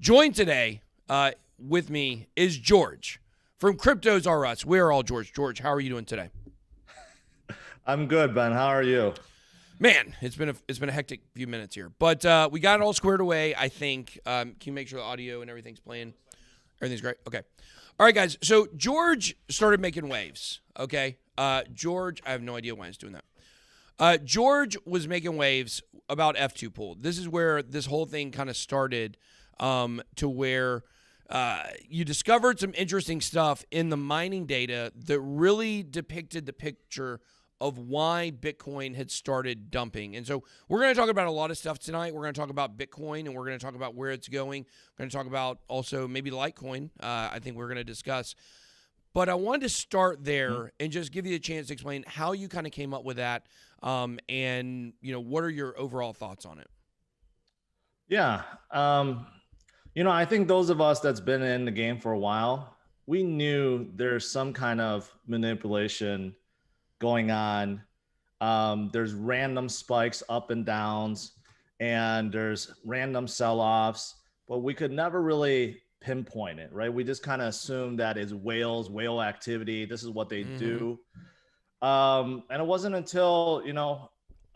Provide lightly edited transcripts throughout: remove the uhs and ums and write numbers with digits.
Joined today with me is George from CryptosRUs. We're all George. George, how are you doing today? I'm good, Ben. How are you? Man, it's been a hectic few minutes here, but we got it all squared away. I think. Can you make sure the audio and everything's playing? Everything's great. Okay. All right, guys. So George started making waves. Okay. George, I have no idea why he's doing that. George was making waves about F2 pool. This is where this whole thing kind of started. To where you discovered some interesting stuff in the mining data that really depicted the picture of why Bitcoin had started dumping. And so we're going to talk about a lot of stuff tonight. We're going to talk about Bitcoin, and we're going to talk about where it's going. We're going to talk about also maybe Litecoin. I think we're going to discuss. But I wanted to start there and just give you a chance to explain how you kind of came up with that, and what are your overall thoughts on it? Yeah. I think those of us that's been in the game for a while, we knew there's some kind of manipulation going on. There's random spikes up and downs, and there's random sell-offs, but we could never really pinpoint it, right? We just kind of assumed that it's whale activity. This is what they do. And it wasn't until,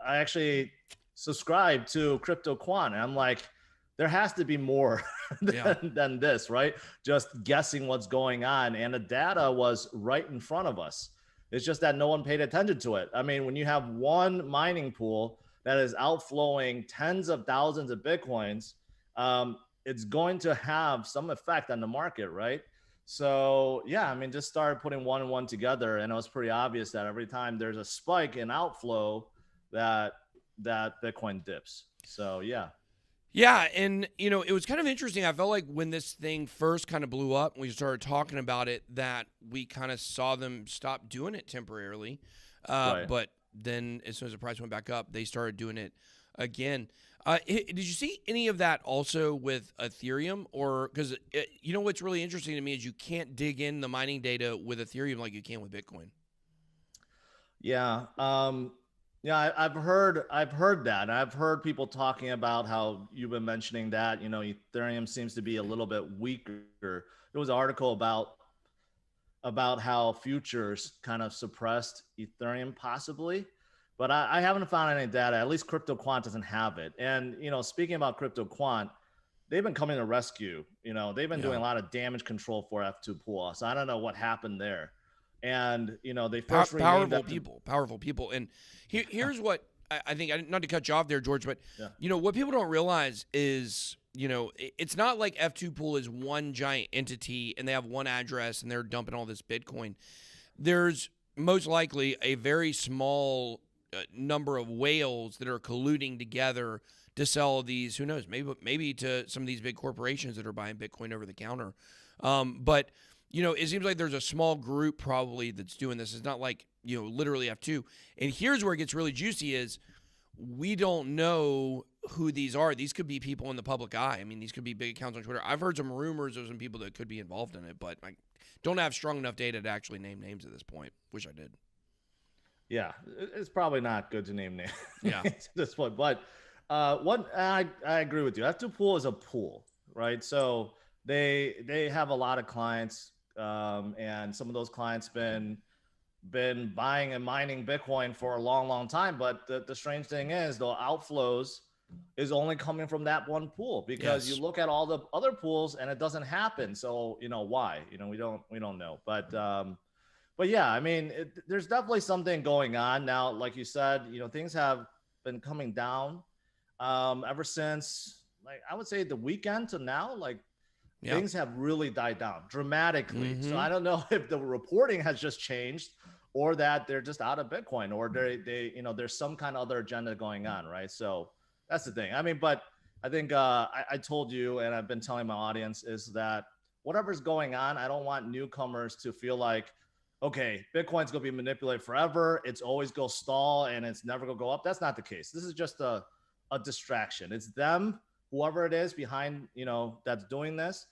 I actually subscribed to CryptoQuant, and I'm like, there has to be more than this, right? Just guessing what's going on. And the data was right in front of us. It's just that no one paid attention to it. I mean, when you have one mining pool that is outflowing tens of thousands of Bitcoins, it's going to have some effect on the market, right? So yeah, I mean, just started putting one and one together, and it was pretty obvious that every time there's a spike in outflow, that Bitcoin dips. So yeah. Yeah, and it was kind of interesting. I felt like when this thing first kind of blew up and we started talking about it, that we kind of saw them stop doing it temporarily. Right. But then as soon as the price went back up, they started doing it again. Did you see any of that also with Ethereum? Or because what's really interesting to me is you can't dig in the mining data with Ethereum like you can with Bitcoin. Yeah. Yeah, I've heard that. I've heard people talking about how you've been mentioning that, Ethereum seems to be a little bit weaker. There was an article about how futures kind of suppressed Ethereum possibly, but I haven't found any data. At least CryptoQuant doesn't have it. And, speaking about CryptoQuant, they've been coming to rescue. They've been doing a lot of damage control for F2 pool. So I don't know what happened there. And they first powerful people. And here's what I think. Not to cut you off there, George, but what people don't realize is it's not like F2 Pool is one giant entity and they have one address and they're dumping all this Bitcoin. There's most likely a very small number of whales that are colluding together to sell these. Who knows? Maybe to some of these big corporations that are buying Bitcoin over the counter. But it seems like there's a small group probably that's doing this. It's not like, literally F2. And here's where it gets really juicy is we don't know who these are. These could be people in the public eye. I mean, these could be big accounts on Twitter. I've heard some rumors of some people that could be involved in it, but I don't have strong enough data to actually name names at this point. Wish I did. Yeah, it's probably not good to name names at this point. But I agree with you. F2 Pool is a pool, right? So they have a lot of clients. And some of those clients been buying and mining Bitcoin for a long time. But the strange thing is the outflows is only coming from that one pool, because you look at all the other pools and it doesn't happen. So, why, we don't know. But yeah, I mean, there's definitely something going on now. Like you said, things have been coming down ever since, like, I would say the weekend to now, like, things have really died down dramatically. So I don't know if the reporting has just changed or that they're just out of Bitcoin, or they there's some kind of other agenda going on, right? So that's the thing. I mean, but I think I told you, and I've been telling my audience, is that whatever's going on, I don't want newcomers to feel like, okay, Bitcoin's going to be manipulated forever. It's always go stall and it's never going to go up. That's not the case. This is just a distraction. It's them, whoever it is behind, that's doing this.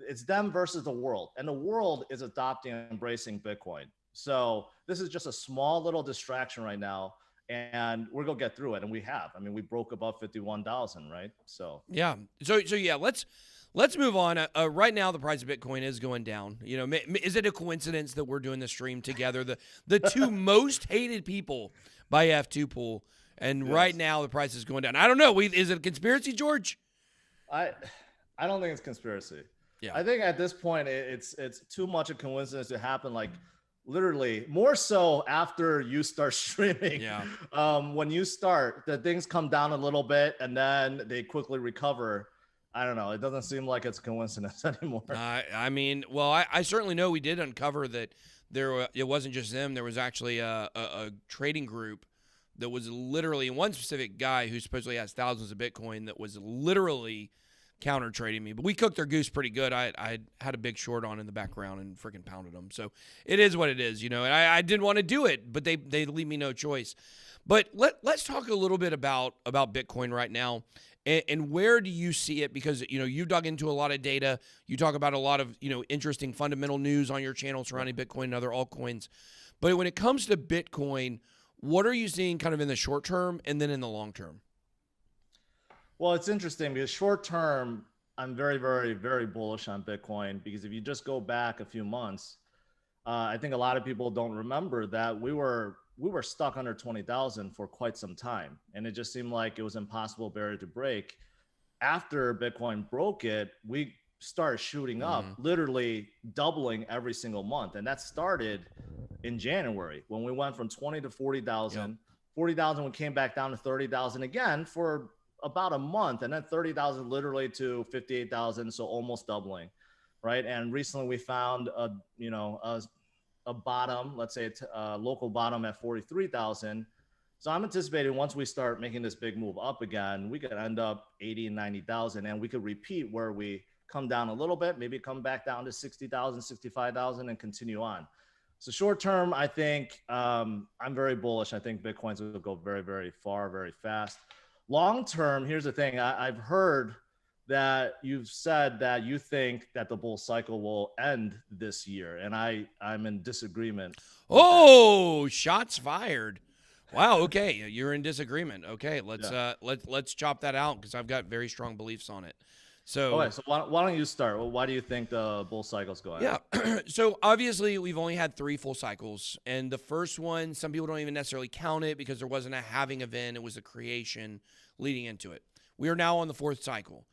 It's them versus the world, and the world is adopting and embracing Bitcoin. So this is just a small little distraction right now, and we're gonna get through it. And we have. I mean, we broke above 51,000, right? So yeah. So yeah, let's Let's move on. Right now, the price of Bitcoin is going down. You know, is it a coincidence that we're doing the stream together? The two most hated people by F2 Pool, and Yes. right now the price is going down. I don't know. Is it a conspiracy, George? I don't think it's conspiracy. Yeah. I think at this point it's too much a coincidence to happen. Like literally, more so after you start streaming. Yeah. When you start, the things come down a little bit and then they quickly recover. I don't know. It doesn't seem like it's a coincidence anymore. I mean, well, I certainly know we did uncover that it wasn't just them. There was actually a trading group that was literally one specific guy who supposedly has thousands of Bitcoin that was literally counter trading me. But we cooked their goose pretty good. I had a big short on in the background and freaking pounded them. So it is what it is, you know. And I didn't want to do it, but they leave me no choice. But let's talk a little bit about Bitcoin right now. And where do you see it? Because, you know, you dug into a lot of data. You talk about a lot of, you know, interesting fundamental news on your channel surrounding Bitcoin and other altcoins. But when it comes to Bitcoin, what are you seeing kind of in the short term and then in the long term? Well, it's interesting because short term, I'm very, very, very bullish on Bitcoin because if you just go back a few months, I think a lot of people don't remember that we were stuck under 20,000 for quite some time. And it just seemed like it was impossible barrier to break. After Bitcoin broke it, we started shooting up, literally doubling every single month. And that started in January when we went from 20 to 40,000. Yep. 40,000, we came back down to 30,000 again for about a month. And then 30,000 literally to 58,000. So almost doubling, right? And recently we found a bottom, let's say a local bottom at 43,000. So I'm anticipating once we start making this big move up again, we could end up 80 and 90,000 and we could repeat where we come down a little bit, maybe come back down to 60,000, 65,000 and continue on. So short term, I think I'm very bullish. I think Bitcoins will go very, very far, very fast. Long term, here's the thing. I've heard that you've said that you think that the bull cycle will end this year, and I'm in disagreement. Oh, shots fired! Wow. Okay, you're in disagreement. Okay, let's chop that out because I've got very strong beliefs on it. So, okay, so why don't you start? Well, why do you think the bull cycle's going? Yeah. So obviously we've only had 3 full cycles, and the first one, some people don't even necessarily count it because there wasn't a halving event; it was a creation leading into it. We are now on the 4th cycle.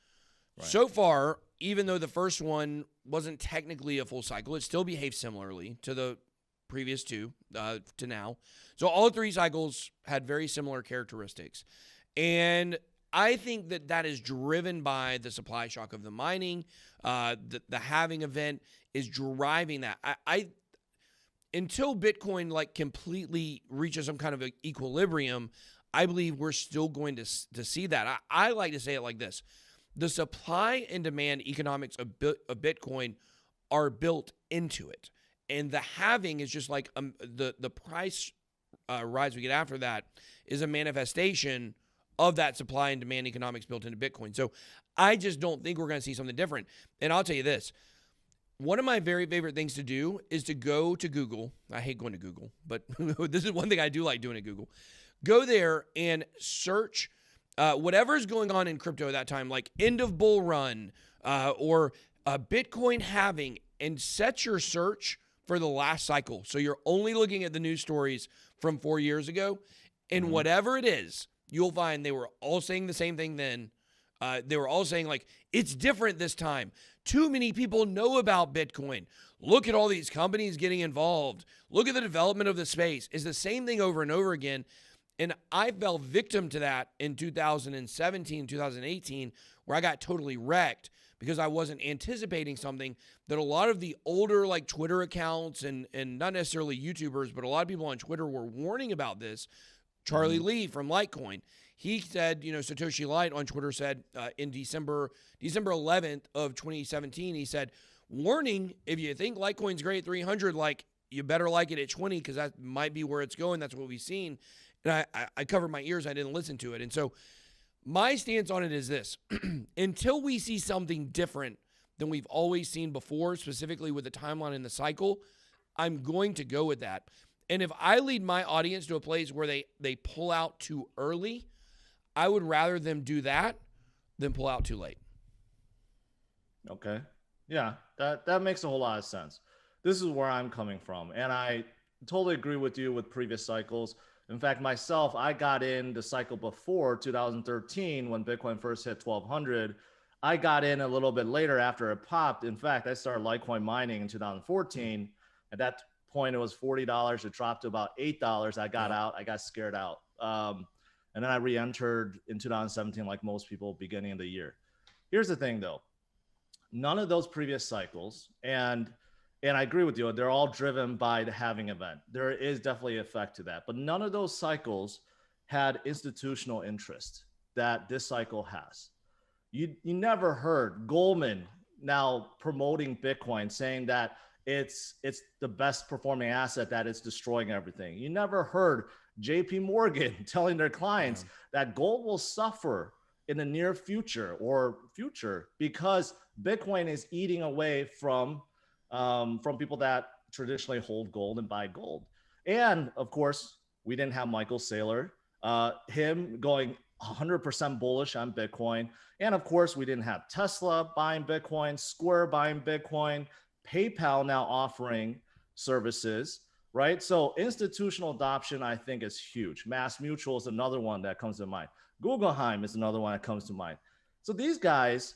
Right. So far, even though the first one wasn't technically a full cycle, it still behaved similarly to the previous 2 to now. So all 3 cycles had very similar characteristics. And I think that is driven by the supply shock of the mining. The halving event is driving that. Until Bitcoin like completely reaches some kind of equilibrium, I believe we're still going to see that. I like to say it like this. The supply and demand economics of Bitcoin are built into it. And the halving is just like the price rise we get after that is a manifestation of that supply and demand economics built into Bitcoin. So I just don't think we're going to see something different. And I'll tell you this. One of my very favorite things to do is to go to Google. I hate going to Google, but this is one thing I do like doing at Google. Go there and search whatever's going on in crypto at that time, like end of bull run or Bitcoin halving, and set your search for the last cycle. So you're only looking at the news stories from 4 years ago, and whatever it is, you'll find they were all saying the same thing then. They were all saying, like, it's different this time. Too many people know about Bitcoin. Look at all these companies getting involved. Look at the development of the space. It's the same thing over and over again. And I fell victim to that in 2017, 2018, where I got totally wrecked because I wasn't anticipating something that a lot of the older like Twitter accounts and not necessarily YouTubers, but a lot of people on Twitter were warning about this. Charlie Lee from Litecoin, he said, Satoshi Light on Twitter said in December 11th of 2017, he said, warning, if you think Litecoin's great at 300, like you better like it at 20 because that might be where it's going. That's what we've seen. And I covered my ears. I didn't listen to it. And so my stance on it is this. Until we see something different than we've always seen before, specifically with the timeline in the cycle, I'm going to go with that. And if I lead my audience to a place where they pull out too early, I would rather them do that than pull out too late. Okay. Yeah, that makes a whole lot of sense. This is where I'm coming from, and I totally agree with you with previous cycles. In fact, myself, I got in the cycle before 2013 when Bitcoin first hit 1200. I got in a little bit later after it popped. In fact, I started Litecoin mining in 2014. At that point, it was $40. It dropped to about $8. I got out. I got scared out. And then I re-entered in 2017, like most people, beginning of the year. Here's the thing, though. None of those previous cycles, and I agree with you, they're all driven by the halving event. There is definitely an effect to that, but none of those cycles had institutional interest that this cycle has. You never heard Goldman now promoting Bitcoin, saying that it's the best performing asset, that it's destroying everything. You never heard JP Morgan telling their clients that gold will suffer in the near future or future because Bitcoin is eating away from people that traditionally hold gold and buy gold. And of course, we didn't have Michael Saylor, him going 100% bullish on Bitcoin. And of course, we didn't have Tesla buying Bitcoin, Square buying Bitcoin, PayPal now offering services, right? So institutional adoption, I think, is huge. Mass Mutual is another one that comes to mind. Guggenheim is another one that comes to mind. So these guys,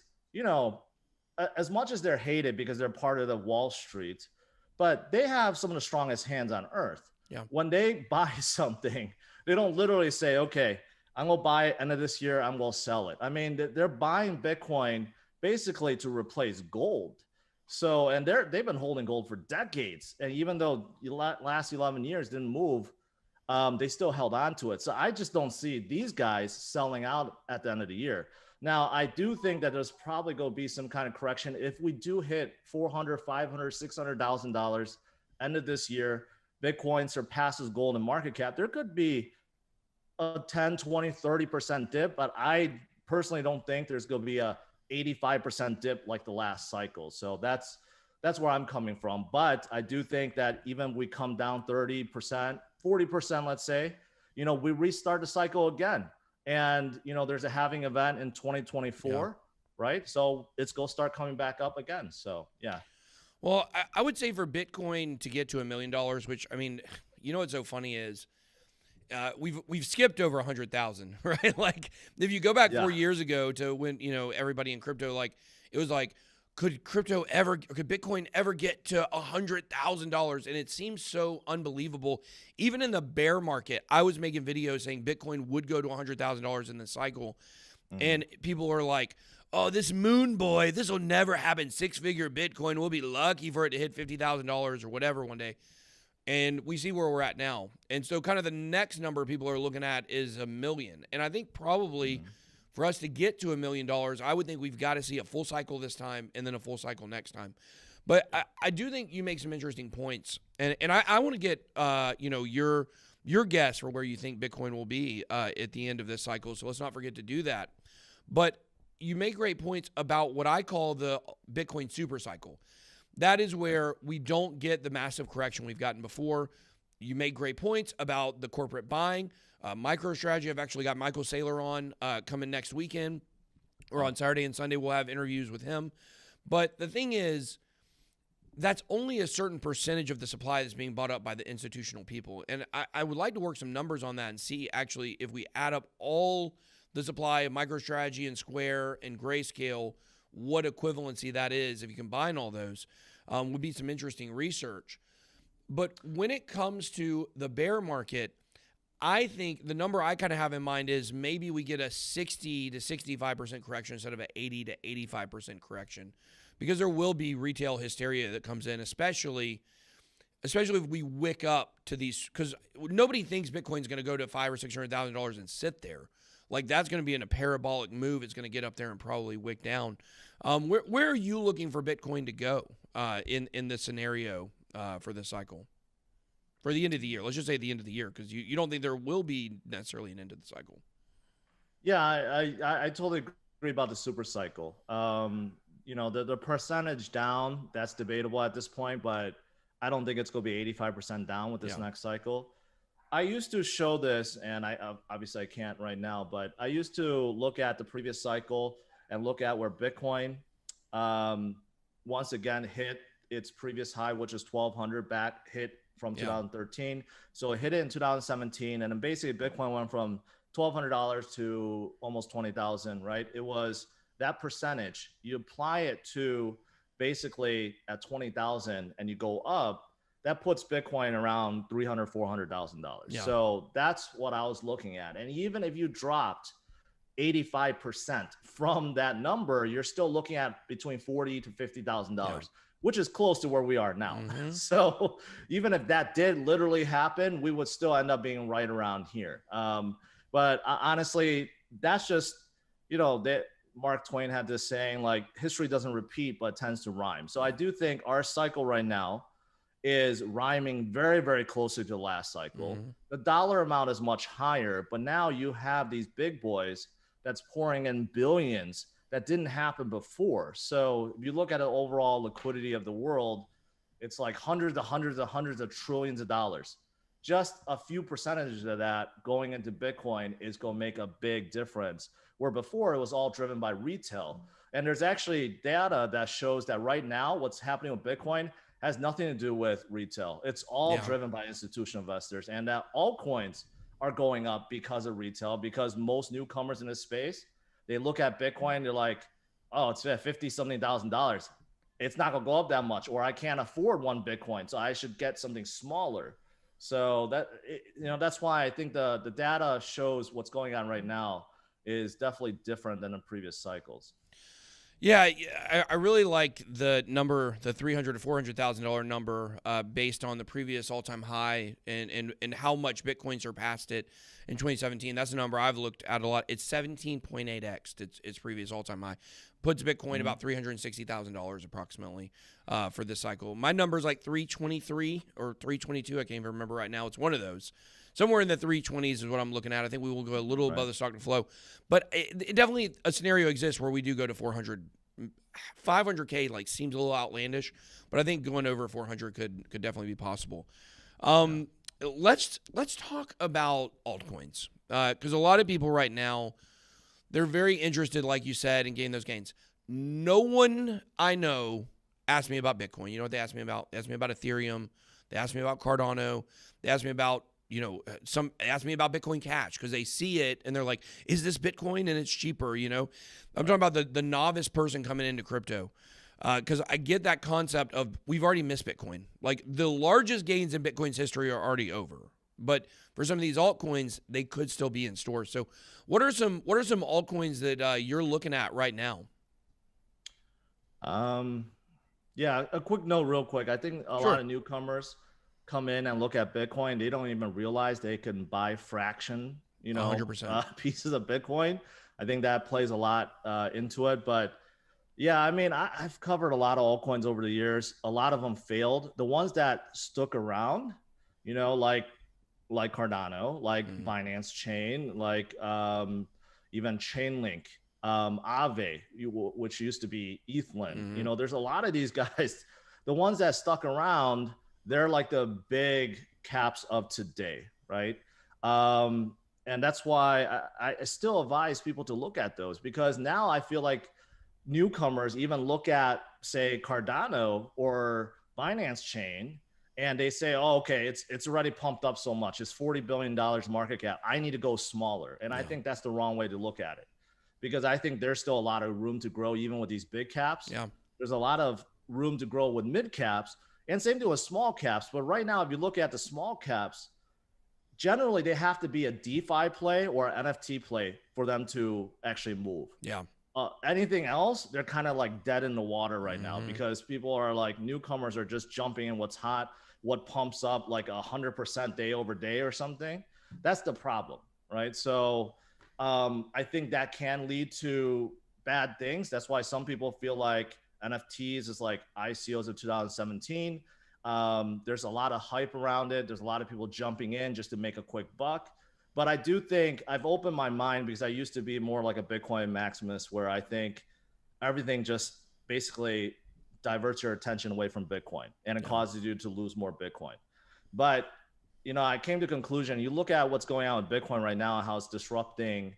as much as they're hated because they're part of the Wall Street, but they have some of the strongest hands on earth. Yeah. When they buy something, they don't literally say, okay, I'm going to buy it end of this year, I'm going to sell it. I mean, they're buying Bitcoin basically to replace gold. So, and they've been holding gold for decades. And even though the last 11 years didn't move, they still held on to it. So I just don't see these guys selling out at the end of the year. Now, I do think that there's probably going to be some kind of correction. If we do hit $400, $500, $600,000 end of this year, Bitcoin surpasses gold in market cap, there could be a 10, 20, 30% dip, but I personally don't think there's going to be a 85% dip like the last cycle. So that's where I'm coming from. But I do think that even if we come down 30%, 40%, let's say, we restart the cycle again. And, there's a halving event in 2024, right? So it's going to start coming back up again. So, yeah. Well, I would say for Bitcoin to get to $1 million, which, I mean, what's so funny is we've skipped over 100,000, right? Like if you go back 4 years ago to when, everybody in crypto, like it was like, could Bitcoin ever get to $100,000? And it seems so unbelievable. Even in the bear market, I was making videos saying Bitcoin would go to $100,000 in the cycle. Mm-hmm. And people are like, oh, this moon boy, this will never happen. 6-figure Bitcoin, we'll be lucky for it to hit $50,000 or whatever one day. And we see where we're at now. And so kind of the next number people are looking at is $1 million. And I think probably for us to get to $1 million, I would think we've got to see a full cycle this time and then a full cycle next time. But I do think you make some interesting points. And I want to get, your guess for where you think Bitcoin will be at the end of this cycle. So let's not forget to do that. But you make great points about what I call the Bitcoin super cycle. That is where we don't get the massive correction we've gotten before. You make great points about the corporate buying. MicroStrategy, I've actually got Michael Saylor on coming next weekend, or on Saturday and Sunday. We'll have interviews with him. But the thing is, that's only a certain percentage of the supply that's being bought up by the institutional people. And I would like to work some numbers on that and see actually if we add up all the supply of MicroStrategy and Square and Grayscale, what equivalency that is, if you combine all those, would be some interesting research. But when it comes to the bear market, I think the number I kind of have in mind is maybe we get a 60 to 65% correction instead of an 80 to 85% correction, because there will be retail hysteria that comes in, especially if we wick up to these, because nobody thinks Bitcoin's going to go to $500,000 or $600,000 and sit there. Like that's going to be in a parabolic move. It's going to get up there and probably wick down. Where are you looking for Bitcoin to go in this scenario for this cycle? For the end of the year, let's just say the end of the year, because you don't think there will be necessarily an end to the cycle. Yeah, I totally agree about the super cycle. The percentage down, that's debatable at this point, but I don't think it's going to be 85% down with this next cycle. I used to show this, and I obviously I can't right now, but I used to look at the previous cycle and look at where Bitcoin once again hit its previous high, which is 1,200 back, hit from 2013. So it hit it in 2017. And then basically Bitcoin went from $1,200 to almost 20,000, right? It was that percentage. You apply it to basically at 20,000 and you go up, that puts Bitcoin around $300,000, $400,000. Yeah. So that's what I was looking at. And even if you dropped 85% from that number, you're still looking at between $40,000 to $50,000, which is close to where we are now. So even if that did literally happen, we would still end up being right around here. But honestly, that's just, that Mark Twain had this saying, like, history doesn't repeat, but tends to rhyme. So I do think our cycle right now is rhyming very, very closely to the last cycle. The dollar amount is much higher, but now you have these big boys that's pouring in billions that didn't happen before. So if you look at the overall liquidity of the world, it's like hundreds of trillions of dollars. Just a few percentages of that going into Bitcoin is going to make a big difference, where before it was all driven by retail. And there's actually data that shows that right now what's happening with Bitcoin has nothing to do with retail. It's all driven by institutional investors, and that altcoins are going up because of retail, because most newcomers in this space, they look at Bitcoin, they're like, oh, it's at $50,000. It's not gonna go up that much, or I can't afford one Bitcoin, so I should get something smaller. So that's why I think the data shows what's going on right now is definitely different than the previous cycles. Yeah, I really like the number, the $300,000 to $400,000 number, based on the previous all-time high and how much Bitcoin surpassed it in 2017. That's a number I've looked at a lot. It's 17.8x its previous all-time high. Puts Bitcoin about $360,000 approximately for this cycle. My number is like 323 or 322. I can't even remember right now. It's one of those. Somewhere in the 320s is what I'm looking at. I think we will go a little above the stock to flow. But it definitely, a scenario exists where we do go to 400. 500K like seems a little outlandish, but I think going over 400 could definitely be possible. Let's talk about altcoins, because a lot of people right now, they're very interested, like you said, in getting those gains. No one I know asked me about Bitcoin. You know what they asked me about? They asked me about Ethereum. They asked me about Cardano. They asked me about ask me about Bitcoin Cash, because they see it and they're like, is this Bitcoin and it's cheaper? I'm talking about the novice person coming into crypto, because I get that concept of we've already missed Bitcoin. Like, the largest gains in Bitcoin's history are already over. But for some of these altcoins, they could still be in store. So what are some altcoins that you're looking at right now? Yeah, a quick note real quick. I think a lot of newcomers come in and look at Bitcoin. They don't even realize they can buy fraction, 100%. Pieces of Bitcoin. I think that plays a lot into it. But yeah, I mean, I've covered a lot of altcoins over the years. A lot of them failed. The ones that stuck around, like Cardano, like Binance Chain, like even Chainlink, Aave, which used to be Ethlin. There's a lot of these guys. The ones that stuck around, they're like the big caps of today, right? And that's why I still advise people to look at those, because now I feel like newcomers even look at, say, Cardano or Binance Chain, and they say, oh, okay, it's already pumped up so much. It's $40 billion market cap. I need to go smaller. And I think that's the wrong way to look at it, because I think there's still a lot of room to grow even with these big caps. Yeah. There's a lot of room to grow with mid caps, and same thing with small caps. But right now, if you look at the small caps, generally they have to be a DeFi play or an NFT play for them to actually move. Yeah. Anything else, they're kind of like dead in the water right now, because people are like, newcomers are just jumping in what's hot, what pumps up like 100% day over day or something. That's the problem, right? So I think that can lead to bad things. That's why some people feel like NFTs is like ICOs of 2017. There's a lot of hype around it. There's a lot of people jumping in just to make a quick buck. But I do think I've opened my mind, because I used to be more like a Bitcoin maximalist, where I think everything just basically diverts your attention away from Bitcoin, and it causes you to lose more Bitcoin. But, I came to the conclusion, you look at what's going on with Bitcoin right now, how it's disrupting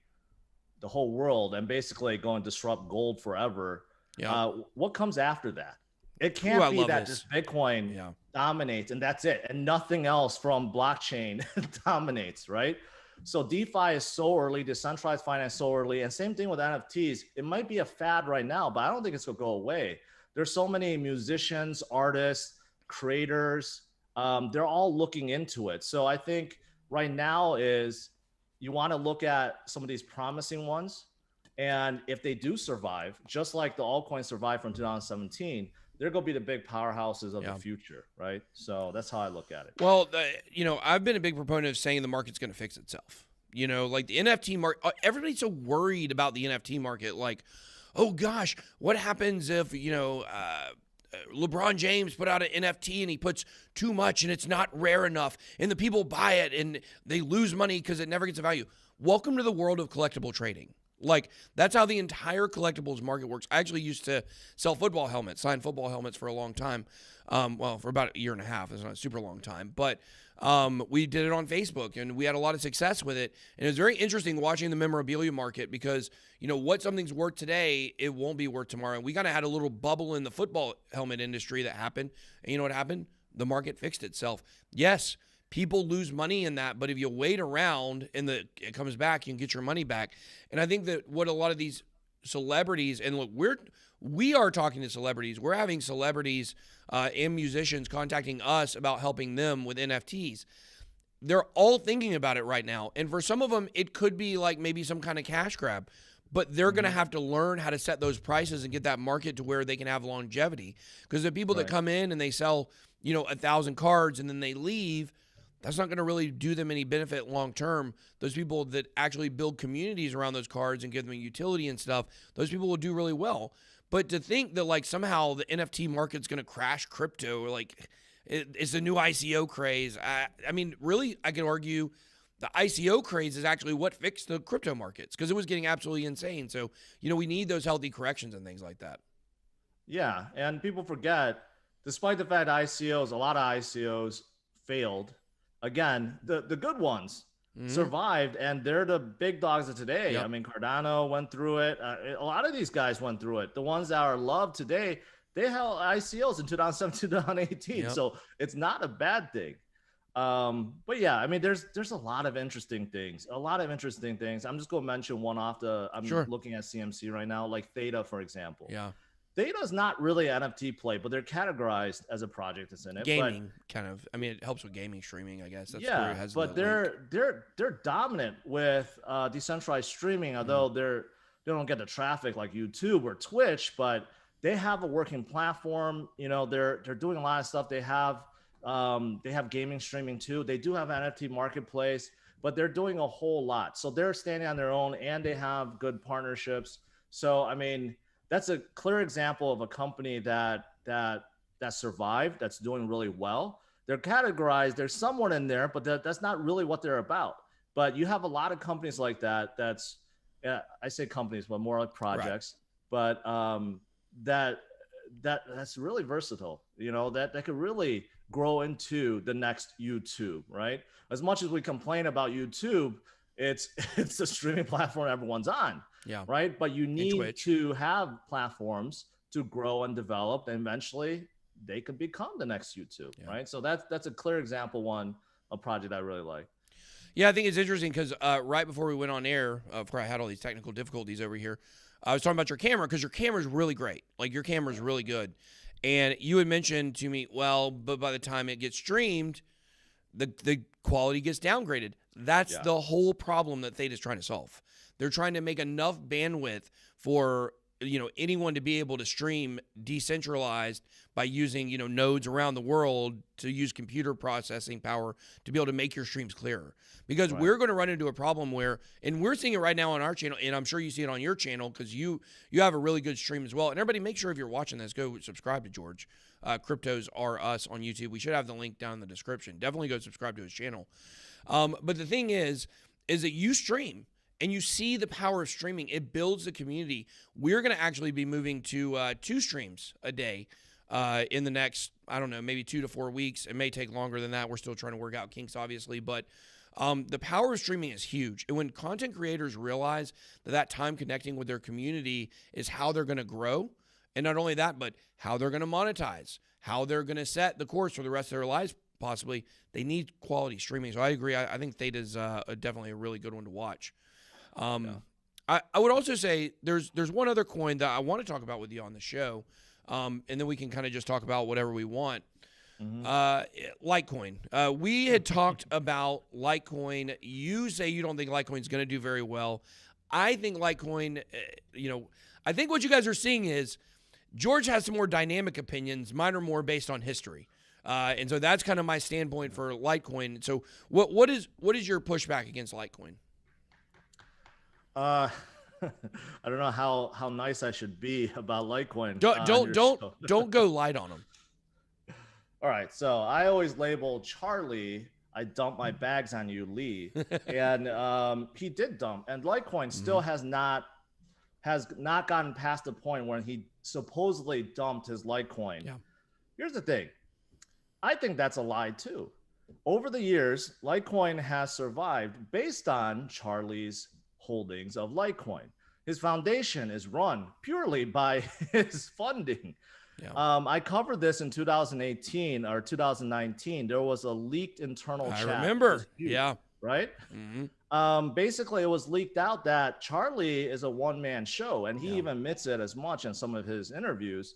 the whole world and basically going to disrupt gold forever. Yeah. What comes after that? It can't be that this. just Bitcoin dominates and that's it, and nothing else from blockchain dominates, right? So DeFi is so early, decentralized finance so early, and same thing with NFTs. It might be a fad right now, but I don't think it's gonna go away. There's so many musicians, artists, creators. They're all looking into it. So I think right now is you want to look at some of these promising ones, and if they do survive, just like the altcoins survived from 2017, they're going to be the big powerhouses of the future, right? So that's how I look at it. Well, I've been a big proponent of saying the market's going to fix itself. Like the NFT market, everybody's so worried about the NFT market. Like, oh gosh, what happens if, LeBron James put out an NFT and he puts too much and it's not rare enough and the people buy it and they lose money because it never gets a value. Welcome to the world of collectible trading. Like, that's how the entire collectibles market works. I actually used to sell football helmets, sign football helmets for a long time. For about a year and a half. It's not a super long time. But we did it on Facebook, and we had a lot of success with it. And it was very interesting watching the memorabilia market because, what something's worth today, it won't be worth tomorrow. And we kind of had a little bubble in the football helmet industry that happened. And you know what happened? The market fixed itself. Yes, people lose money in that, but if you wait around and it comes back, you can get your money back. And I think that what a lot of these celebrities, and look, we are talking to celebrities. We're having celebrities and musicians contacting us about helping them with NFTs. They're all thinking about it right now. And for some of them, it could be like maybe some kind of cash grab. But they're going to have to learn how to set those prices and get that market to where they can have longevity. Because the people that come in and they sell, 1,000 cards and then they leave, that's not going to really do them any benefit long term. Those people that actually build communities around those cards and give them a utility and stuff, those people will do really well. But to think that like somehow the NFT market's going to crash crypto, or like it's a new ICO craze. I mean, really, I could argue the ICO craze is actually what fixed the crypto markets because it was getting absolutely insane. So, we need those healthy corrections and things like that. Yeah. And people forget, despite the fact ICOs, a lot of ICOs failed. Again, the good ones survived, and they're the big dogs of today. Yep. I mean, Cardano went through it. A lot of these guys went through it. The ones that are loved today, they held ICOs in 2017, 2018. Yep. So it's not a bad thing. But yeah, I mean, there's a lot of interesting things. I'm just going to mention one off I'm looking at CMC right now, like Theta, for example. Yeah. Theta is not really an NFT play, but they're categorized as a project that's in it. Gaming, kind of. I mean, it helps with gaming streaming, I guess. That's where it has but they're dominant with decentralized streaming. Although they don't get the traffic like YouTube or Twitch, but they have a working platform. They're doing a lot of stuff. They have gaming streaming too. They do have an NFT marketplace, but they're doing a whole lot. So they're standing on their own, and they have good partnerships. So I mean, that's a clear example of a company that survived, that's doing really well. They're categorized, there's someone in there, but that's not really what they're about. But you have a lot of companies like that. I say companies, but more like projects. Right. But that's really versatile. That could really grow into the next YouTube, right? As much as we complain about YouTube, it's a streaming platform everyone's on. Yeah. Right. But you need to have platforms to grow and develop, and eventually they could become the next YouTube. Yeah. Right. So that's a clear example, a project I really like. Yeah, I think it's interesting because right before we went on air, before I had all these technical difficulties over here, I was talking about your camera because your camera is really great. Like, your camera is really good. And you had mentioned to me, but by the time it gets streamed, the quality gets downgraded. That's the whole problem that Theta is trying to solve. They're trying to make enough bandwidth for anyone to be able to stream decentralized by using nodes around the world to use computer processing power to be able to make your streams clearer. Because we're going to run into a problem where, and we're seeing it right now on our channel, and I'm sure you see it on your channel because you have a really good stream as well. And everybody, make sure if you're watching this, go subscribe to George. CryptosRUs on YouTube. We should have the link down in the description. Definitely go subscribe to his channel. But the thing is that you stream. And you see the power of streaming. It builds the community. We're going to actually be moving to 2 streams a day in the next, I don't know, maybe 2 to 4 weeks. It may take longer than that. We're still trying to work out kinks, obviously. But the power of streaming is huge. And when content creators realize that time connecting with their community is how they're going to grow, And not only that, but how they're going to monetize, how they're going to set the course for the rest of their lives, possibly. They need quality streaming. So I agree. I think Theta is definitely a really good one to watch. I would also say there's one other coin that I want to talk about with you on the show, and then we can kind of just talk about whatever we want. Litecoin. We had talked about Litecoin. You say you don't think Litecoin is going to do very well. I think Litecoin, I think what you guys are seeing is George has some more dynamic opinions. Mine are more based on history. And so that's kind of my standpoint for Litecoin. So what is your pushback against Litecoin? I don't know how nice I should be about Litecoin. Don't go light on them. All right, so I always label Charlie. I dump my bags on you, Lee, and he did dump. And Litecoin still has not gotten past the point where he supposedly dumped his Litecoin. Yeah. Here's the thing. I think that's a lie too. Over the years, Litecoin has survived based on Charlie's holdings of Litecoin. His foundation is run purely by his funding. Yeah. I covered this in 2018 or 2019. There was a leaked internal chat. I remember. Dispute, yeah. Right? Basically, it was leaked out that Charlie is a one-man show, and he even admits it as much in some of his interviews.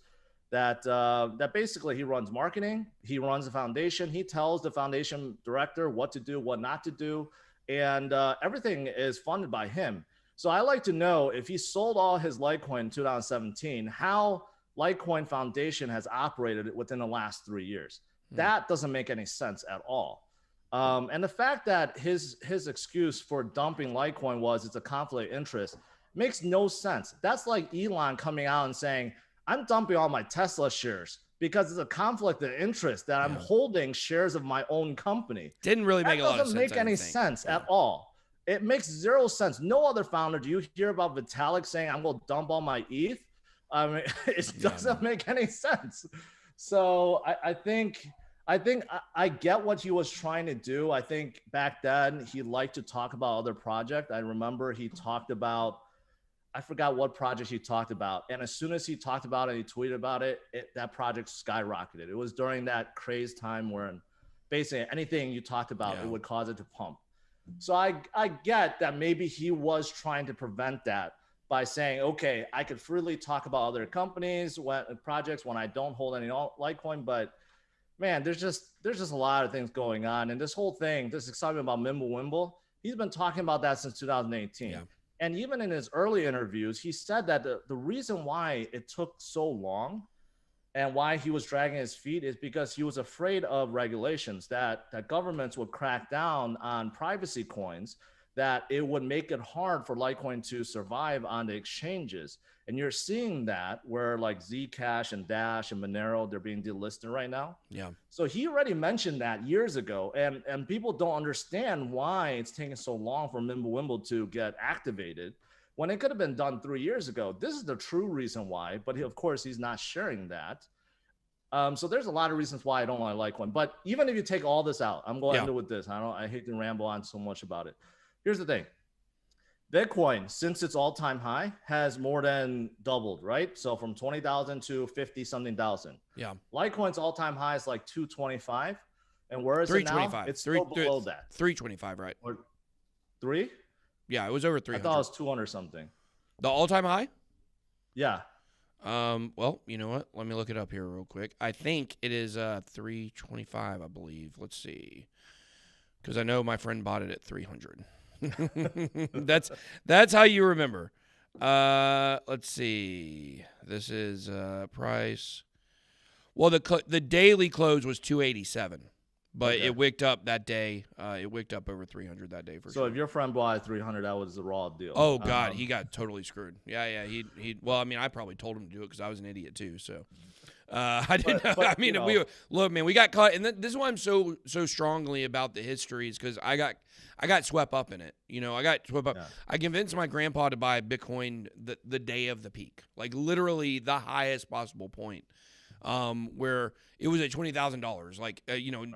That basically he runs marketing, he runs the foundation, he tells the foundation director what to do, what not to do, and everything is funded by him. So I like to know, if he sold all his Litecoin in 2017, how Litecoin Foundation has operated within the last 3 years. That doesn't make any sense at all. And the fact that his excuse for dumping Litecoin was it's a conflict of interest makes no sense. That's like Elon coming out and saying, I'm dumping all my Tesla shares because it's a conflict of interest that I'm holding shares of my own company. Didn't really make a lot of sense. Doesn't make any sense at all. It makes zero sense. No other founder. Do you hear about Vitalik saying, I'm going to dump all my ETH? I mean, it doesn't make any sense. So I think I get what he was trying to do. I think back then he liked to talk about other projects. I remember he talked about, I forgot what project he talked about. And as soon as he talked about it, he tweeted about it, that project skyrocketed. It was during that craze time where basically anything you talked about, it would cause it to pump. So I get that maybe he was trying to prevent that by saying, okay, I could freely talk about other companies, projects when I don't hold any Litecoin. But man, there's just a lot of things going on. And this whole thing, this excitement about Mimblewimble, he's been talking about that since 2018. Yeah. And even in his early interviews, he said that the reason why it took so long and why he was dragging his feet is because he was afraid of regulations, that governments would crack down on privacy coins, that it would make it hard for Litecoin to survive on the exchanges. And you're seeing that where like Zcash and Dash and Monero, they're being delisted right now. Yeah. So he already mentioned that years ago, and people don't understand why it's taking so long for Mimblewimble to get activated when it could have been done 3 years ago. This is the true reason why, but of course he's not sharing that. So there's a lot of reasons why I don't like Litecoin. But even if you take all this out, I'm going to end it with this. I hate to ramble on so much about it. Here's the thing. Bitcoin, since its all-time high, has more than doubled, right? So from 20,000 to 50-something thousand. Yeah. Litecoin's all-time high is like 225. And where is it now? It's still below that. 325, right? Or 3? Yeah, it was over 300. I thought it was 200 something. The all-time high? Yeah. Well, you know what? Let me look it up here real quick. I think it is 325, I believe. Let's see. Because I know my friend bought it at 300. That's how you remember. Let's see. This is price. Well, the daily close was 287, but it wicked up that day. It wicked up over 300 that day for sure. So if your friend bought at 300, that was the raw deal. Oh God, he got totally screwed. Yeah. He. Well, I mean, I probably told him to do it because I was an idiot too. So. I didn't know. I mean, we got caught, and this is why I'm so strongly about the histories, because I got swept up in it. I got swept up. Yeah. I convinced my grandpa to buy Bitcoin the day of the peak, like literally the highest possible point, where it was at $20,000, like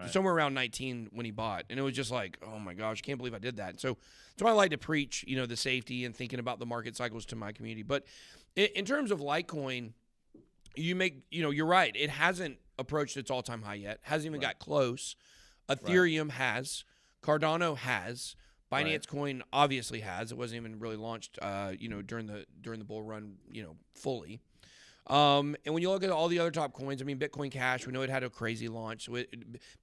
somewhere around 19 when he bought, and it was just like, oh my gosh, I can't believe I did that. So that's why I like to preach, the safety and thinking about the market cycles to my community. But in terms of Litecoin. you're right. It hasn't approached its all-time high yet. Hasn't even got close. Ethereum has. Cardano has. Binance Coin obviously has. It wasn't even really launched, during the bull run, fully. And when you look at all the other top coins, I mean, Bitcoin Cash, we know it had a crazy launch. So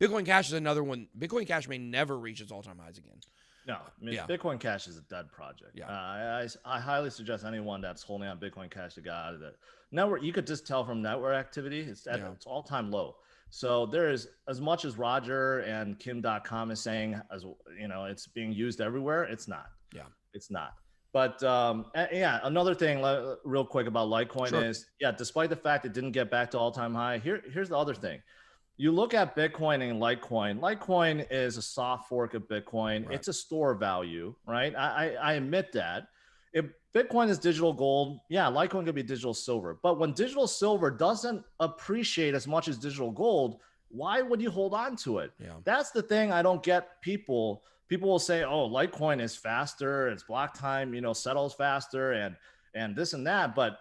Bitcoin Cash is another one. Bitcoin Cash may never reach its all-time highs again. No, I mean, Bitcoin Cash is a dead project. Yeah. I highly suggest anyone that's holding on Bitcoin Cash to get out of it. Network, you could just tell from network activity, it's at its all-time low. So there is, as much as Roger and Kim.com is saying, as it's being used everywhere, it's not. Yeah, it's not. But another thing real quick about Litecoin is, despite the fact it didn't get back to all-time high, here's the other thing. You look at Bitcoin and Litecoin. Litecoin is a soft fork of Bitcoin. Right. It's a store value, right? I admit that. If Bitcoin is digital gold, Litecoin could be digital silver. But when digital silver doesn't appreciate as much as digital gold, why would you hold on to it? Yeah. That's the thing I don't get. People will say, oh, Litecoin is faster, it's block time, settles faster and this and that. But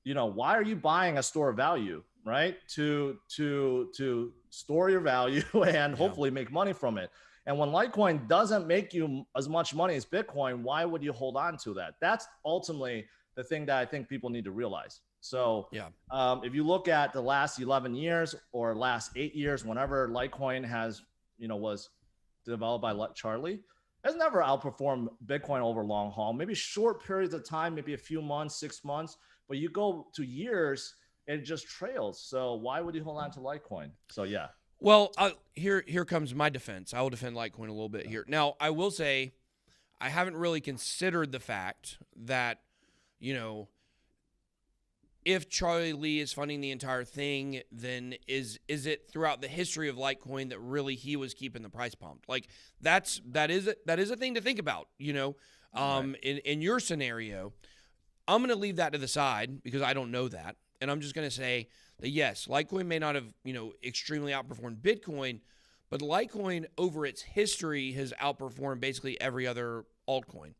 why are you buying a store of value, right? To store your value and hopefully make money from it. And when Litecoin doesn't make you as much money as Bitcoin, why would you hold on to that? That's ultimately the thing that I think people need to realize. So if you look at the last 11 years or last 8 years, whenever Litecoin has, was developed by Charlie, has never outperformed Bitcoin over long haul. Maybe short periods of time, maybe a few months, 6 months, but you go to years, it just trails. So why would you hold on to Litecoin? So Well, here comes my defense. I will defend Litecoin a little bit here. Now, I will say I haven't really considered the fact that, if Charlie Lee is funding the entire thing, then is it throughout the history of Litecoin that really he was keeping the price pumped? Like that is a thing to think about, in your scenario. I'm going to leave that to the side because I don't know that. And I'm just going to say that, yes, Litecoin may not have, extremely outperformed Bitcoin, but Litecoin over its history has outperformed basically every other altcoin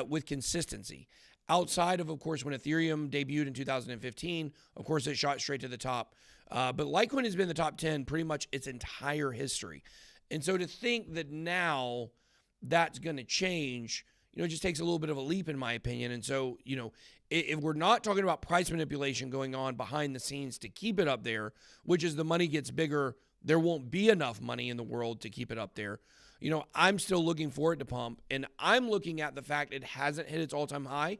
with consistency. Outside of course, when Ethereum debuted in 2015, of course, it shot straight to the top. But Litecoin has been in the top 10 pretty much its entire history. And so to think that now that's going to change, it just takes a little bit of a leap in my opinion. And so, if we're not talking about price manipulation going on behind the scenes to keep it up there, which is the money gets bigger, there won't be enough money in the world to keep it up there. I'm still looking for it to pump, and I'm looking at the fact it hasn't hit its all-time high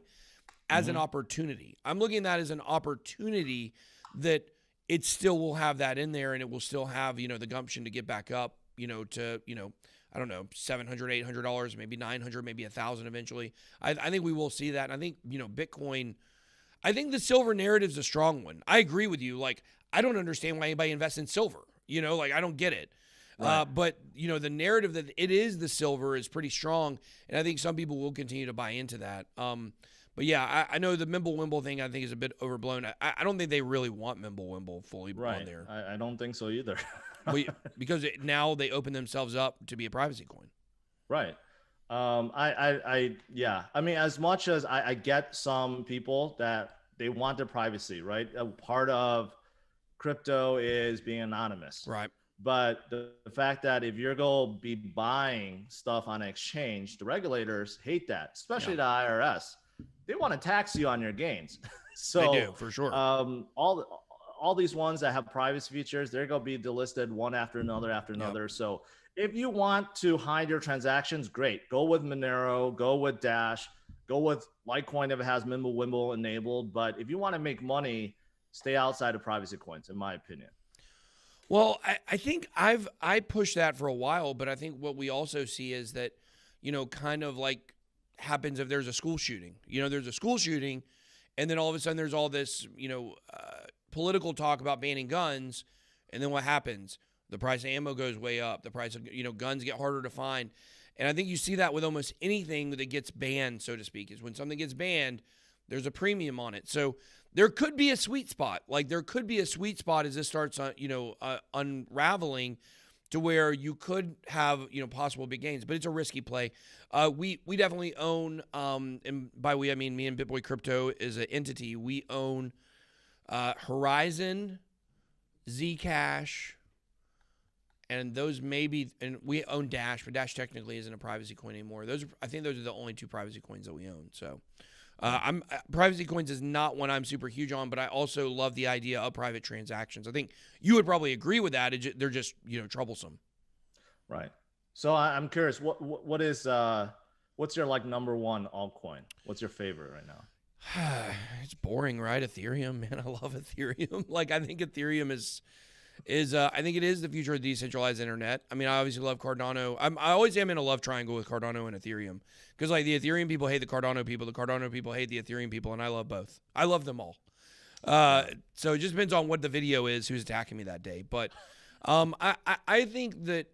as an opportunity. I'm looking at that as an opportunity that it still will have that in there, and it will still have, the gumption to get back up, to, I don't know, $700, $800, maybe $900, maybe $1,000 eventually. I think we will see that. And I think, Bitcoin, I think the silver narrative is a strong one. I agree with you. Like, I don't understand why anybody invests in silver. I don't get it. Right. But, the narrative that it is the silver is pretty strong. And I think some people will continue to buy into that. But yeah, I know the Mimblewimble thing I think is a bit overblown. I don't think they really want Mimblewimble fully on there. I don't think so either. Because now they open themselves up to be a privacy coin. Right. I mean, as much as I get some people that they want their privacy, right? A part of crypto is being anonymous. Right. But the fact that if you're going to be buying stuff on an exchange, the regulators hate that, especially the IRS. They want to tax you on your gains. So they do, for sure. All these ones that have privacy features, they're going to be delisted one after another after another. Yep. So if you want to hide your transactions, great. Go with Monero, go with Dash, go with Litecoin if it has Mimblewimble enabled. But if you want to make money, stay outside of privacy coins, in my opinion. Well, I think I pushed that for a while, but I think what we also see is that, kind of like happens if there's a school shooting. There's a school shooting, and then all of a sudden there's all this, political talk about banning guns, and then what happens? The price of ammo goes way up. The price of, guns get harder to find. And I think you see that with almost anything that gets banned, so to speak, is when something gets banned, there's a premium on it. So there could be a sweet spot. Like there could be a sweet spot as this starts, unraveling to where you could have, possible big gains, but it's a risky play. We definitely own, and by we, I mean me and Bitboy Crypto is an entity. We own Horizon, Zcash, and those maybe, and we own Dash, but Dash technically isn't a privacy coin anymore. I think those are the only 2 privacy coins that we own. So, privacy coins is not one I'm super huge on, but I also love the idea of private transactions. I think you would probably agree with that. They're just troublesome. Right. So I'm curious, what's your like number 1 altcoin? What's your favorite right now? It's boring, right? Ethereum, man. I love Ethereum. Like, I think Ethereum is I think it is the future of decentralized internet. I mean, I obviously love Cardano. I always am in a love triangle with Cardano and Ethereum, because like the Ethereum people hate the Cardano people hate the Ethereum people, and I love both. I love them all. So it just depends on what the video is, who's attacking me that day. But I think that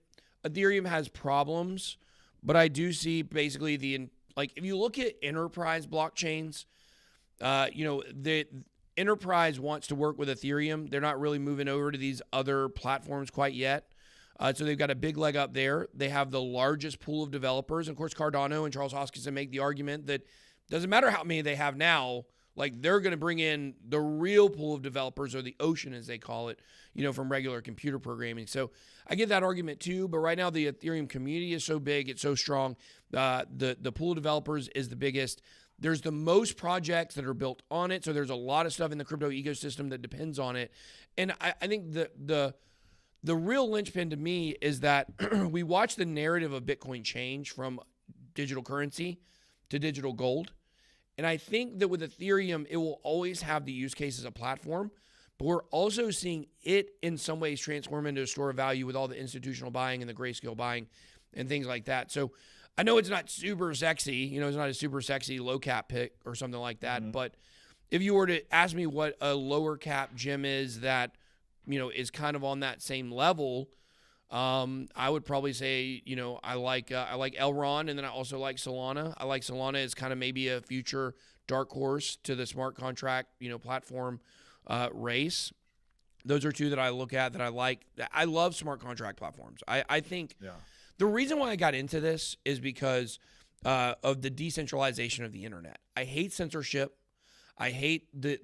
Ethereum has problems, but I do see basically if you look at enterprise blockchains, the enterprise wants to work with Ethereum. They're not really moving over to these other platforms quite yet. So they've got a big leg up there. They have the largest pool of developers. And of course, Cardano and Charles Hoskinson make the argument that doesn't matter how many they have now, like they're going to bring in the real pool of developers, or the ocean as they call it, from regular computer programming. So I get that argument too, but right now the Ethereum community is so big, it's so strong. The pool of developers is the biggest. There's the most projects that are built on it, so there's a lot of stuff in the crypto ecosystem that depends on it. And I think the real linchpin to me is that we watch the narrative of Bitcoin change from digital currency to digital gold. And I think that with Ethereum, it will always have the use case as a platform, but we're also seeing it in some ways transform into a store of value with all the institutional buying and the grayscale buying and things like that. So I know it's not super sexy, it's not a super sexy low cap pick or something like that. Mm-hmm. But if you were to ask me what a lower cap gem is that, is kind of on that same level, I would probably say, I like Elrond, and then I also like Solana. I like Solana as kind of maybe a future dark horse to the smart contract, platform race. Those are 2 that I look at that I like. I love smart contract platforms. I think. Yeah. The reason why I got into this is because of the decentralization of the internet. I hate censorship. I hate the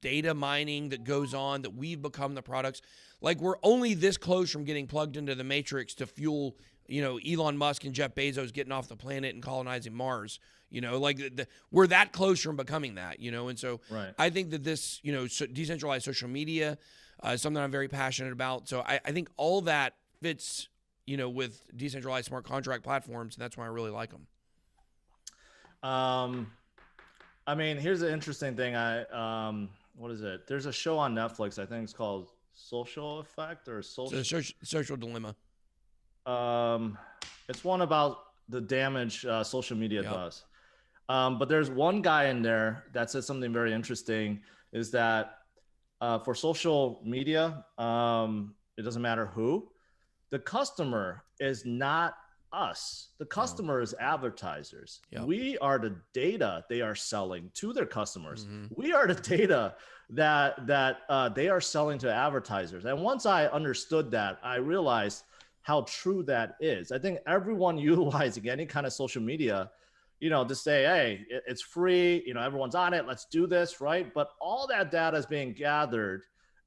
data mining that goes on, that we've become the products. Like, we're only this close from getting plugged into the matrix to fuel, Elon Musk and Jeff Bezos getting off the planet and colonizing Mars. We're that close from becoming that, and so right. I think that this, decentralized social media is something I'm very passionate about. So I think all that fits, with decentralized smart contract platforms, and that's why I really like them. I mean, here's an interesting thing. What is it? There's a show on Netflix. I think it's called Social Effect or Social Dilemma. It's one about the damage social media does. But there's one guy in there that said something very interesting, is that for social media, it doesn't matter who. The customer is not us. The customer is advertisers. Yep. We are the data they are selling to their customers. Mm-hmm. We are the data that they are selling to advertisers. And once I understood that, I realized how true that is. I think everyone utilizing any kind of social media, to say, hey, it's free, everyone's on it, let's do this, right? But all that data is being gathered,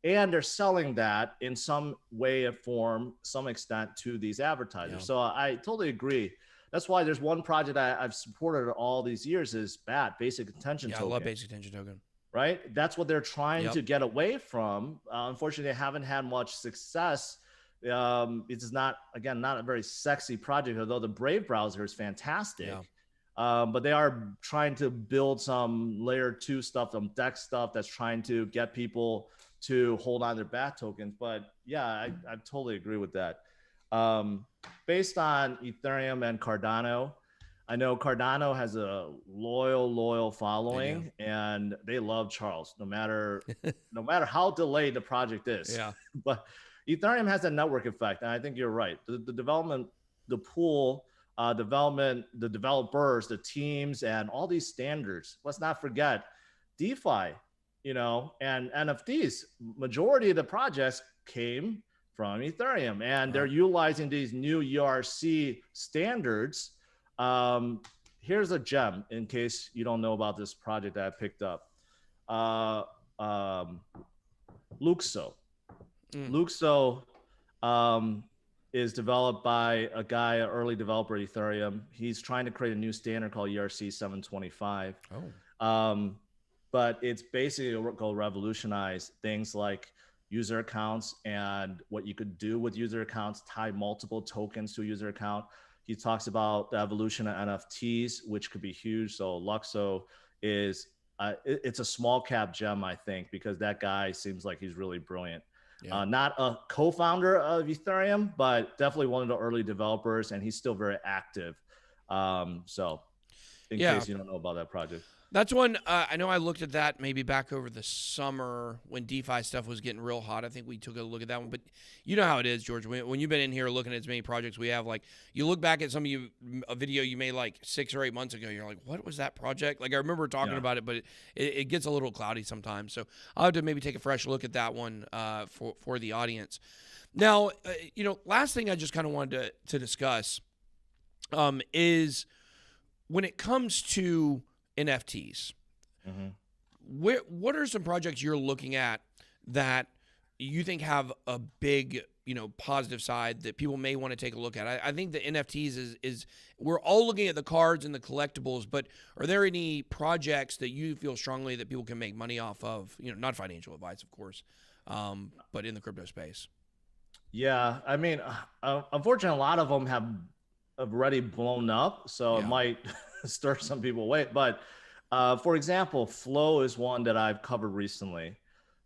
and they're selling that in some way or form, some extent, to these advertisers. Yeah. So I totally agree. That's why there's one project I've supported all these years is BAT, Basic Attention Token. I love Basic Attention Token. Right? That's what they're trying to get away from. Unfortunately, they haven't had much success. It's not a very sexy project, although the Brave browser is fantastic. Yeah. But they are trying to build some layer 2 stuff, some DEX stuff that's trying to get people to hold on their BAT tokens. But yeah, I totally agree with that. Based on Ethereum and Cardano, I know Cardano has a loyal following, and they love Charles, no matter how delayed the project is. Yeah. But Ethereum has a network effect, and I think you're right. The development, the pool, development, the developers, the teams, and all these standards. Let's not forget DeFi, and NFTs. Majority of the projects came from Ethereum, and they're utilizing these new ERC standards. Here's a gem in case you don't know about this project that I picked up. Luxo. Luxo is developed by a guy, an early developer at Ethereum. He's trying to create a new standard called ERC 725. But it's basically going to revolutionize things like user accounts and what you could do with user accounts, tie multiple tokens to a user account. He talks about the evolution of NFTs, which could be huge. So Luxo is it's a small cap gem, I think, because that guy seems like he's really brilliant. Yeah. Not a co-founder of Ethereum, but definitely one of the early developers, and he's still very active. So in case you don't know about that project. That's one, I know I looked at that maybe back over the summer when DeFi stuff was getting real hot. I think we took a look at that one. But you know how it is, George. When you've been in here looking at as many projects we have, like you look back at a video you made like 6 or 8 months ago, you're like, what was that project? Like I remember talking about it, but it gets a little cloudy sometimes. So I'll have to maybe take a fresh look at that one for the audience. Now, last thing I just kind of wanted to discuss is when it comes to NFTs. What are some projects you're looking at that you think have a big, positive side that people may want to take a look at? I think the NFTs is we're all looking at the cards and the collectibles, but are there any projects that you feel strongly that people can make money off of? Not financial advice, of course, but in the crypto space. Yeah, I mean, unfortunately, a lot of them have already blown up, so it might stir some people away. But for example, Flow is one that I've covered recently.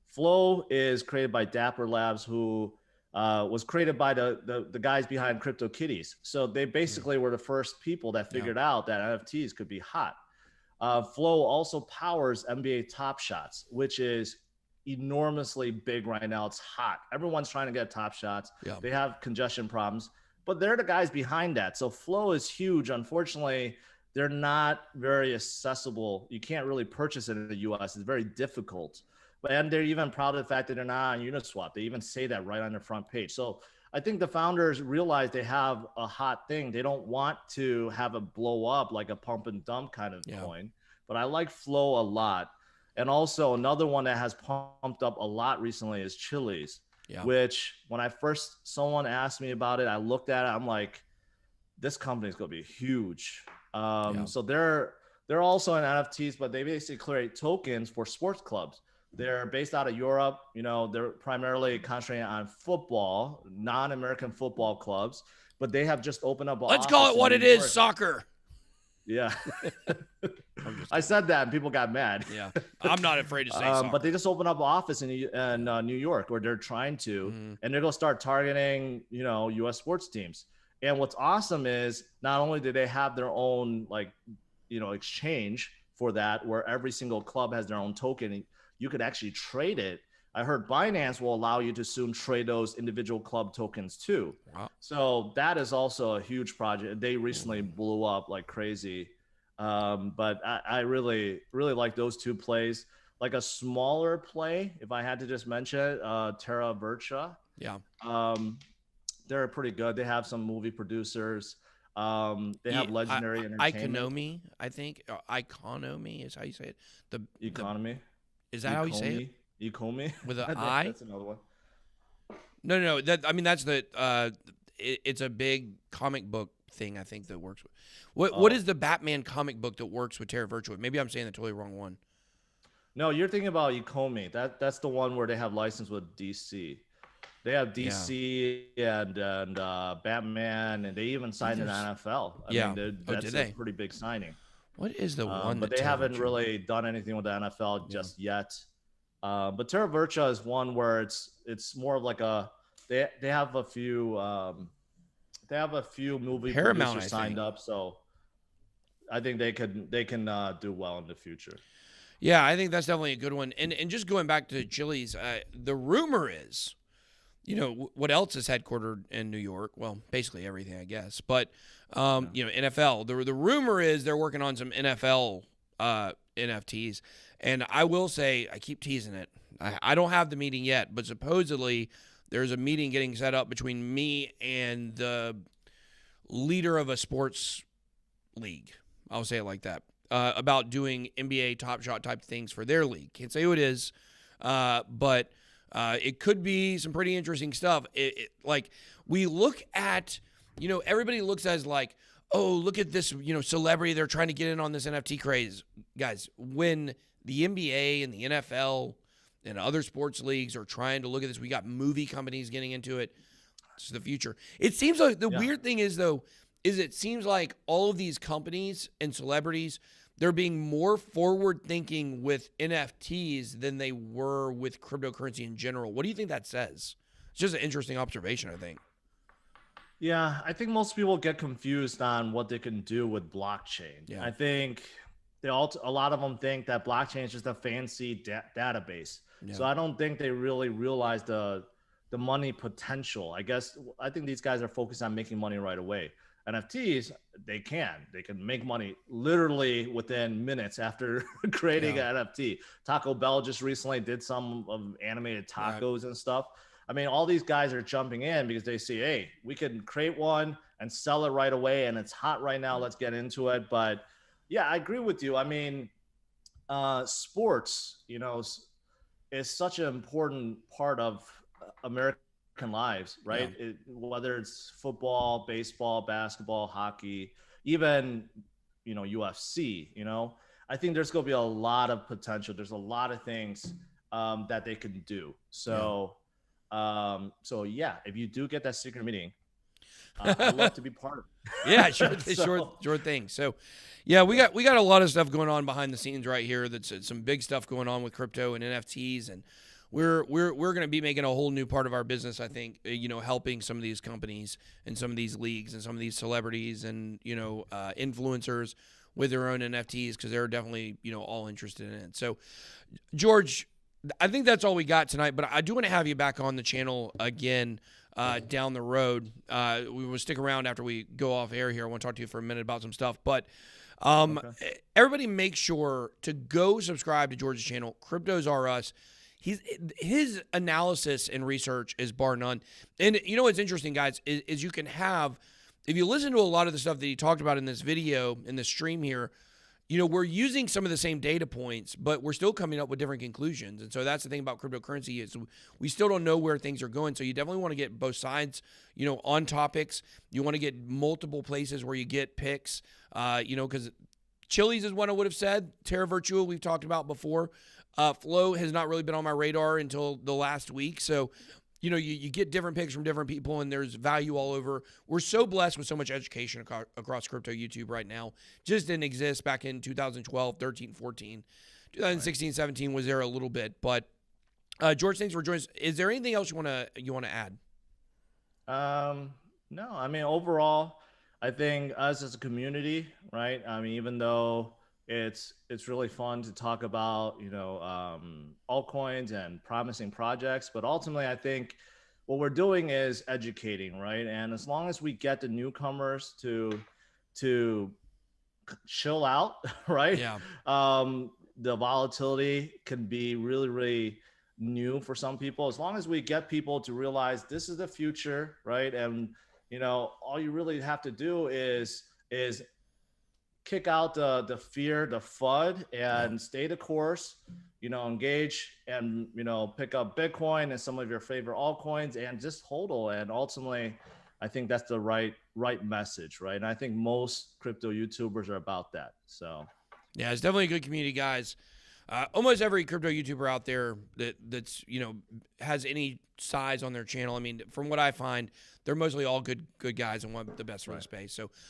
Flow is created by Dapper Labs, who was created by the guys behind CryptoKitties. So they basically were the first people that figured out that NFTs could be hot. Flow also powers NBA Top Shots, which is enormously big right now. It's hot. Everyone's trying to get Top Shots. They have congestion problems, but they're the guys behind that. So Flow is huge. Unfortunately, they're not very accessible. You can't really purchase it in the US. It's very difficult. And they're even proud of the fact that they're not on Uniswap. They even say that right on their front page. So I think the founders realize they have a hot thing. They don't want to have it blow up like a pump and dump kind of coin. But I like Flow a lot. And also another one that has pumped up a lot recently is Chili's, which when someone asked me about it, I looked at it. I'm like, this company is going to be huge. So they're also in NFTs, but they basically create tokens for sports clubs. They're based out of Europe. They're primarily concentrating on football, non-American football clubs, but they have just opened up. Let's call it what it is, soccer. Yeah. I said that and people got mad. Yeah. I'm not afraid to say soccer. But they just opened up an office in New York where they're trying to, and they're going to start targeting, US sports teams. And what's awesome is not only do they have their own exchange for that, where every single club has their own token, you could actually trade it. I heard Binance will allow you to soon trade those individual club tokens too. Wow. So that is also a huge project. They recently blew up like crazy. But I really, really like those two plays. Like a smaller play, if I had to just mention it, Terra Virtua. Yeah. They're pretty good. They have some movie producers. They have legendary entertainment. Iconomy, I think. Iconomy is how you say it. The Economy. Is that how you say it? Economy. With an I? That's another one. No. That's the. It's a big comic book thing. I think that works with. What is the Batman comic book that works with Terra Virtua? Maybe I'm saying the totally wrong one. No, you're thinking about Economy. That's the one where they have license with DC. They have DC and Batman, and they even signed an NFL. I mean, that's a pretty big signing. What is the one? But they haven't really done anything with the NFL just yet. But Terra Virtua is one where it's more of like they have a few movie producers signed up, so I think they can do well in the future. Yeah, I think that's definitely a good one. And just going back to Chili's, the rumor is, what else is headquartered in New York? Well, basically everything, I guess. But, NFL. The rumor is they're working on some NFL NFTs. And I will say, I keep teasing it. I don't have the meeting yet, but supposedly there's a meeting getting set up between me and the leader of a sports league. I'll say it like that. About doing NBA Top Shot type things for their league. Can't say who it is. but it could be some pretty interesting stuff. Like we look at, everybody looks as like, oh, look at this, celebrity. They're trying to get in on this NFT craze. Guys, when the NBA and the NFL and other sports leagues are trying to look at this, we got movie companies getting into it. It's the future. It seems like the weird thing is, though, it seems like all of these companies and celebrities, they're being more forward thinking with NFTs than they were with cryptocurrency in general. What do you think that says? It's just an interesting observation, I think. Yeah, I think most people get confused on what they can do with blockchain. Yeah. I think a lot of them think that blockchain is just a fancy database. Yeah. So I don't think they really realize the money potential. I think these guys are focused on making money right away. NFTs, they can make money literally within minutes after creating an NFT. Taco Bell just recently did some of animated tacos and stuff. I mean, all these guys are jumping in because they see, hey, we can create one and sell it right away, and it's hot right now. Let's get into it. But yeah, I agree with you. I mean, sports, is such an important part of American lives, right? Yeah. Whether it's football, baseball, basketball, hockey, even, UFC, I think there's going to be a lot of potential. There's a lot of things that they can do. So, if you do get that secret meeting, I'd love to be part of it. Yeah, sure thing. So, yeah, we got a lot of stuff going on behind the scenes right here. That's some big stuff going on with crypto and NFTs, and we're going to be making a whole new part of our business. I think, helping some of these companies and some of these leagues and some of these celebrities and influencers with their own NFTs, because they're definitely all interested in it. So, George, I think that's all we got tonight, but I do want to have you back on the channel again down the road. We will stick around after we go off air here. I want to talk to you for a minute about some stuff, but everybody make sure to go subscribe to George's channel, CryptosRUs. His analysis and research is bar none. And what's interesting, guys, is you can have, if you listen to a lot of the stuff that he talked about in this video, in this stream here, we're using some of the same data points, but we're still coming up with different conclusions. And so that's the thing about cryptocurrency is we still don't know where things are going. So you definitely want to get both sides, on topics. You want to get multiple places where you get picks, because Chili's is one I would have said. Terra Virtua we've talked about before. Flow has not really been on my radar until the last week. So, you get different picks from different people, and there's value all over. We're so blessed with so much education across crypto YouTube right now. Just didn't exist back in 2012, 13, 14. 2016, 17 was there a little bit. But, George, thanks for joining us. Is there anything else you want to add? No, I mean, overall, I think us as a community, right? I mean, even though it's really fun to talk about, altcoins and promising projects, but ultimately I think what we're doing is educating, right? And as long as we get the newcomers to chill out, right? Yeah. The volatility can be really, really new for some people. As long as we get people to realize this is the future, right? And all you really have to do is kick out the fear, the FUD, and stay the course, engage and, pick up Bitcoin and some of your favorite altcoins and just hodl. And ultimately, I think that's the right message, right? And I think most crypto YouTubers are about that. So, yeah, it's definitely a good community, guys. Almost every crypto YouTuber out there that's has any size on their channel, I mean, from what I find, they're mostly all good guys and want the best for the space. So